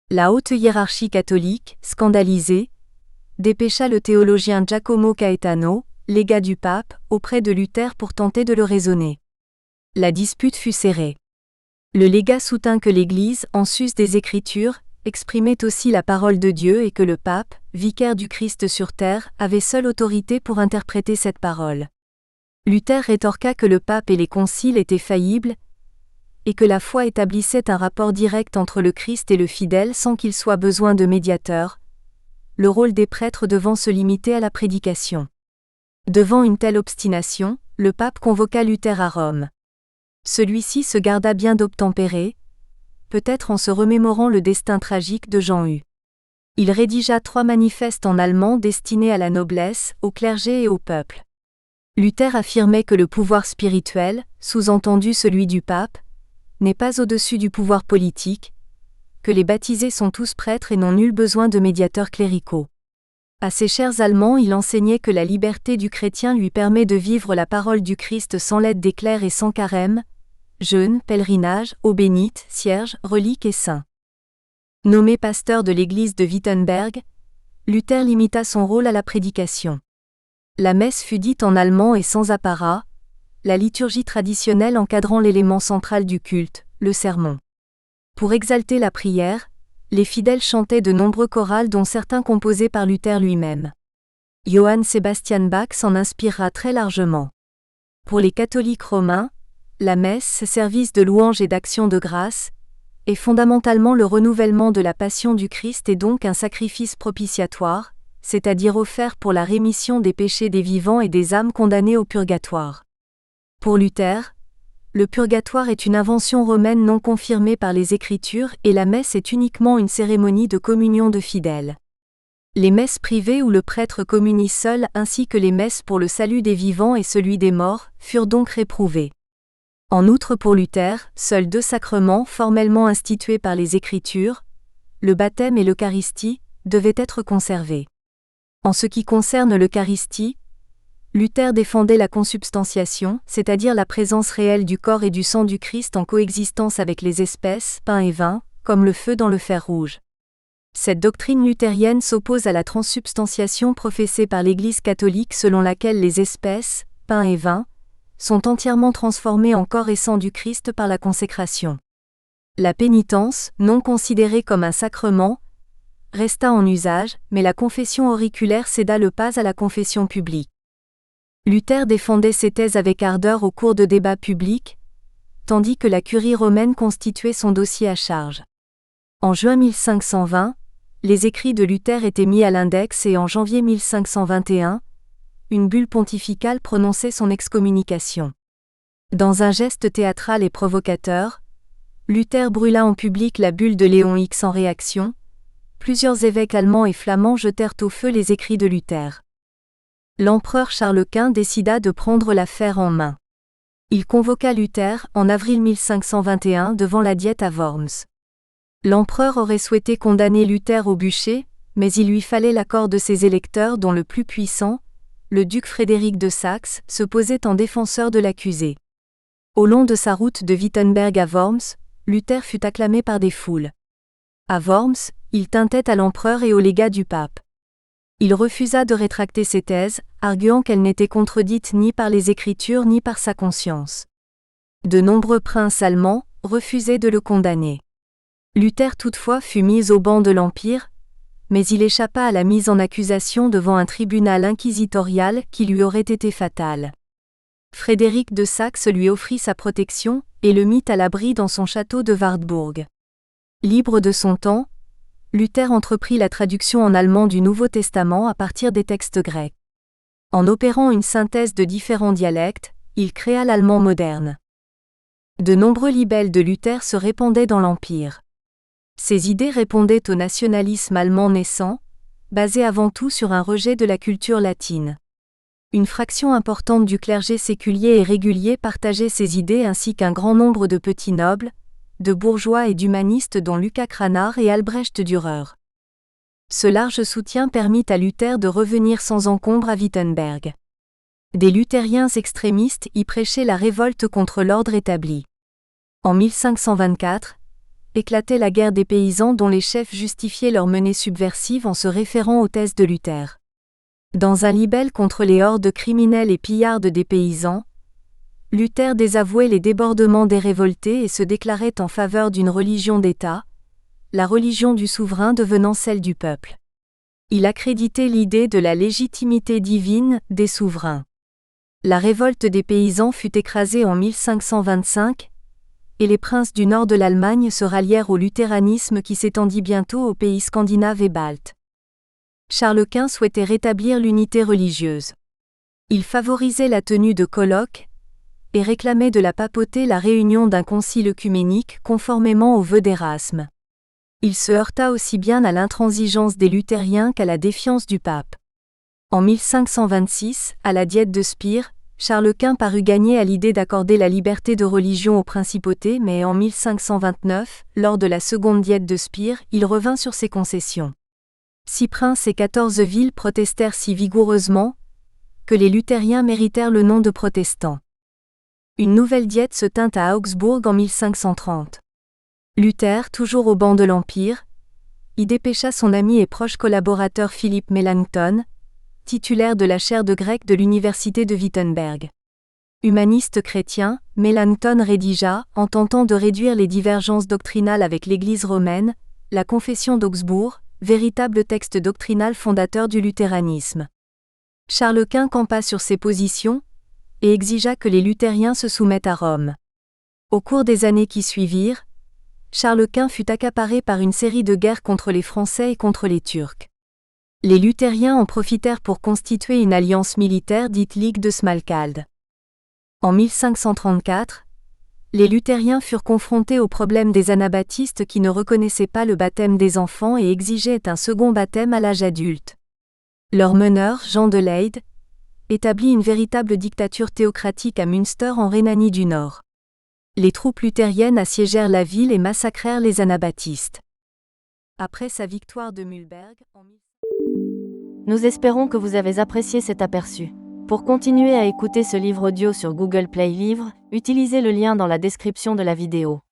La haute hiérarchie catholique, scandalisée, dépêcha le théologien Giacomo Caetano, légat du pape, auprès de Luther pour tenter de le raisonner. La dispute fut serrée. Le légat soutint que l'Église, en sus des Écritures, exprimait aussi la parole de Dieu et que le pape, vicaire du Christ sur terre, avait seule autorité pour interpréter cette parole. Luther rétorqua que le pape et les conciles étaient faillibles, et que la foi établissait un rapport direct entre le Christ et le fidèle sans qu'il soit besoin de médiateur, le rôle des prêtres devant se limiter à la prédication. Devant une telle obstination, le pape convoqua Luther à Rome. Celui-ci se garda bien d'obtempérer, peut-être en se remémorant le destin tragique de Jean Hus. Il rédigea 3 manifestes en allemand destinés à la noblesse, au clergé et au peuple. Luther affirmait que le pouvoir spirituel, sous-entendu celui du pape, n'est pas au-dessus du pouvoir politique, que les baptisés sont tous prêtres et n'ont nul besoin de médiateurs cléricaux. À ses chers Allemands, il enseignait que la liberté du chrétien lui permet de vivre la parole du Christ sans l'aide des clercs et sans carême, jeûne, pèlerinage, eau bénite, cierges, reliques et saints. Nommé pasteur de l'église de Wittenberg, Luther limita son rôle à la prédication. La messe fut dite en allemand et sans apparat, la liturgie traditionnelle encadrant l'élément central du culte, le sermon. Pour exalter la prière, les fidèles chantaient de nombreux chorals dont certains composés par Luther lui-même. Johann Sebastian Bach s'en inspirera très largement. Pour les catholiques romains, la messe, service de louange et d'action de grâce, est fondamentalement le renouvellement de la passion du Christ et donc un sacrifice propitiatoire, c'est-à-dire offert pour la rémission des péchés des vivants et des âmes condamnées au purgatoire. Pour Luther, le purgatoire est une invention romaine non confirmée par les Écritures et la messe est uniquement une cérémonie de communion de fidèles. Les messes privées où le prêtre communie seul ainsi que les messes pour le salut des vivants et celui des morts furent donc réprouvées. En outre pour Luther, seuls 2 sacrements formellement institués par les Écritures, le baptême et l'Eucharistie, devaient être conservés. En ce qui concerne l'Eucharistie, Luther défendait la consubstantiation, c'est-à-dire la présence réelle du corps et du sang du Christ en coexistence avec les espèces, pain et vin, comme le feu dans le fer rouge. Cette doctrine luthérienne s'oppose à la transsubstantiation professée par l'Église catholique selon laquelle les espèces, pain et vin, sont entièrement transformés en corps et sang du Christ par la consécration. La pénitence, non considérée comme un sacrement, resta en usage, mais la confession auriculaire céda le pas à la confession publique. Luther défendait ses thèses avec ardeur au cours de débats publics, tandis que la curie romaine constituait son dossier à charge. En juin 1520, les écrits de Luther étaient mis à l'index et en janvier 1521, une bulle pontificale prononçait son excommunication. Dans un geste théâtral et provocateur, Luther brûla en public la bulle de Léon X en réaction. Plusieurs évêques allemands et flamands jetèrent au feu les écrits de Luther. L'empereur Charles Quint décida de prendre l'affaire en main. Il convoqua Luther, en avril 1521, devant la Diète à Worms. L'empereur aurait souhaité condamner Luther au bûcher, Mais il lui fallait l'accord de ses électeurs dont le plus puissant, le duc Frédéric de Saxe, se posait en défenseur de l'accusé. Au long de sa route de Wittenberg à Worms, Luther fut acclamé par des foules. À Worms, il tint tête à l'empereur et au légat du pape. Il refusa de rétracter ses thèses, arguant qu'elles n'étaient contredites ni par les Écritures ni par sa conscience. De nombreux princes allemands refusaient de le condamner. Luther toutefois fut mis au ban de l'Empire, mais il échappa à la mise en accusation devant un tribunal inquisitorial qui lui aurait été fatal. Frédéric de Saxe lui offrit sa protection et le mit à l'abri dans son château de Wartburg. Libre de son temps, Luther entreprit la traduction en allemand du Nouveau Testament à partir des textes grecs. En opérant une synthèse de différents dialectes, il créa l'allemand moderne. De nombreux libelles de Luther se répandaient dans l'Empire. Ses idées répondaient au nationalisme allemand naissant, basé avant tout sur un rejet de la culture latine. Une fraction importante du clergé séculier et régulier partageait ces idées ainsi qu'un grand nombre de petits nobles, de bourgeois et d'humanistes dont Lucas Cranach et Albrecht Dürer. Ce large soutien permit à Luther de revenir sans encombre à Wittenberg. Des luthériens extrémistes y prêchaient la révolte contre l'ordre établi. En 1524, éclatait la guerre des paysans dont les chefs justifiaient leur menée subversive en se référant aux thèses de Luther. Dans un libelle contre les hordes criminelles et pillardes des paysans, Luther désavouait les débordements des révoltés et se déclarait en faveur d'une religion d'État, la religion du souverain devenant celle du peuple. Il accréditait l'idée de la légitimité divine des souverains. La révolte des paysans fut écrasée en 1525, et les princes du nord de l'Allemagne se rallièrent au luthéranisme qui s'étendit bientôt aux pays scandinaves et baltes. Charles Quint souhaitait rétablir l'unité religieuse. Il favorisait la tenue de colloques et réclamait de la papauté la réunion d'un concile œcuménique conformément aux vœux d'Érasme. Il se heurta aussi bien à l'intransigeance des luthériens qu'à la défiance du pape. En 1526, à la Diète de Spire, Charles Quint parut gagner à l'idée d'accorder la liberté de religion aux principautés, mais en 1529, lors de la seconde Diète de Spire, il revint sur ses concessions. 6 princes et 14 villes protestèrent si vigoureusement que les luthériens méritèrent le nom de protestants. Une nouvelle diète se tint à Augsbourg en 1530. Luther, toujours au ban de l'Empire, y dépêcha son ami et proche collaborateur Philippe Melanchthon, titulaire de la chaire de grec de l'université de Wittenberg. Humaniste chrétien, Melanchthon rédigea, en tentant de réduire les divergences doctrinales avec l'Église romaine, la Confession d'Augsbourg, véritable texte doctrinal fondateur du luthéranisme. Charles Quint campa sur ses positions et exigea que les luthériens se soumettent à Rome. Au cours des années qui suivirent, Charles Quint fut accaparé par une série de guerres contre les Français et contre les Turcs. Les luthériens en profitèrent pour constituer une alliance militaire dite Ligue de Smalkalde. En 1534, les luthériens furent confrontés au problème des anabaptistes qui ne reconnaissaient pas le baptême des enfants et exigeaient un second baptême à l'âge adulte. Leur meneur, Jean de Leyde, établit une véritable dictature théocratique à Münster en Rhénanie du Nord. Les troupes luthériennes assiégèrent la ville et massacrèrent les anabaptistes. Après sa victoire de Mühlberg,
Nous espérons que vous avez apprécié cet aperçu. Pour continuer à écouter ce livre audio sur Google Play Livres, utilisez le lien dans la description de la vidéo.